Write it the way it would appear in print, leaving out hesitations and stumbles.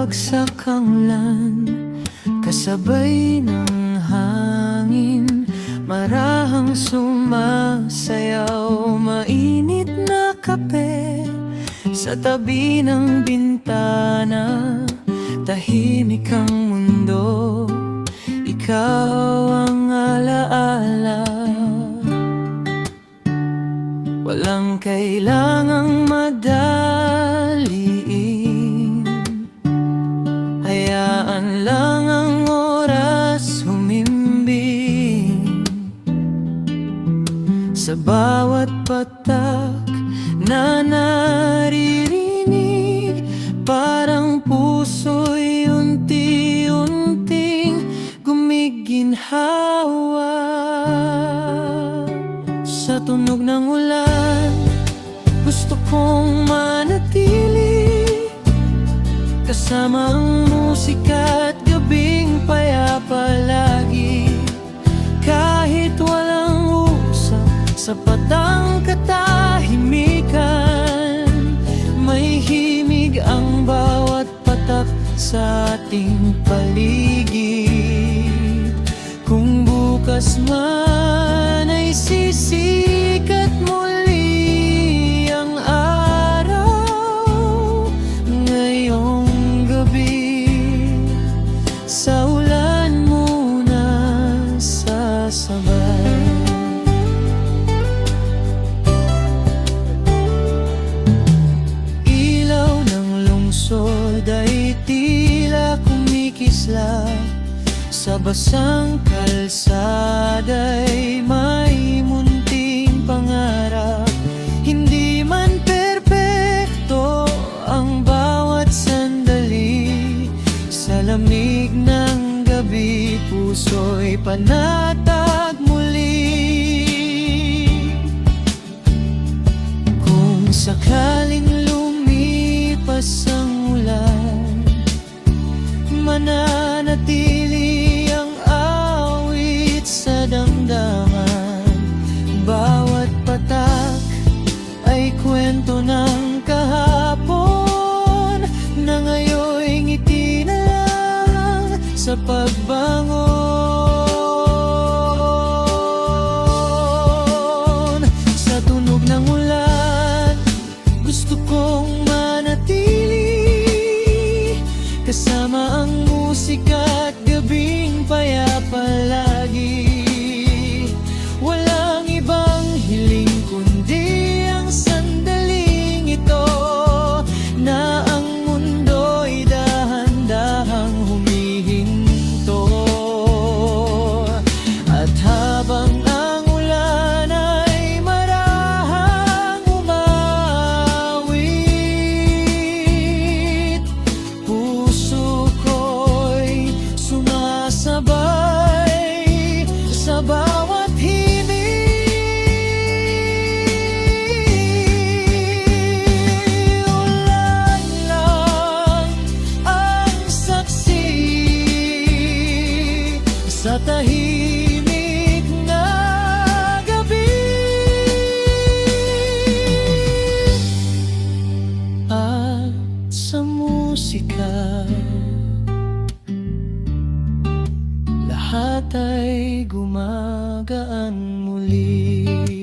Bumabagsak ang ulan, kasabay ng hangin. Marahang sumasayaw, mainit na kape sa tabi ng bintana. Tahimik ang mundo, ikaw ang alaala. Walang kailangang madaliin, hayaan lang ang oras humimbing. Sa bawat patak na naririnig, parang puso'y unti-unting gumiginhawa. Sa tunog ng ulan, gusto kong manatili kasama ang musika at gabing payapa lagi. Kahit walang usap, sapat ang katahimikan. May himig ang bawat patak sa ating paligid. Kung bukas man ay sisikat muli ang araw, ngayong gabi sa ulan muna sasabay. Ilaw ng lungsod ay tila kumikislap sa basang kalsada'y may munting pangarap. Hindi man perpekto ang bawat sandali, sa lamig ng gabi puso'y panatag muli. Kung sakaling lumipas ang ulan, mananatili ang awit sa damdaman. Bawat patak ay kwento ng kahapon, na ngayon'y ngiti na lang sa pagbangon. Sa tunog ng ulan, gusto kong manatili kasama ang musika at gabing payapa lagi. Walang ibang hiling kundi ang sandaling ito, na ang mundo'y dahan-dahang humihinto. At habang ang ulan ay marahang umawit, puso ko'y sumasabay sa bawat himig. Ulan lang ang saksi sa tahimik na gabi, at sa musika lahat ay gumagaan muli.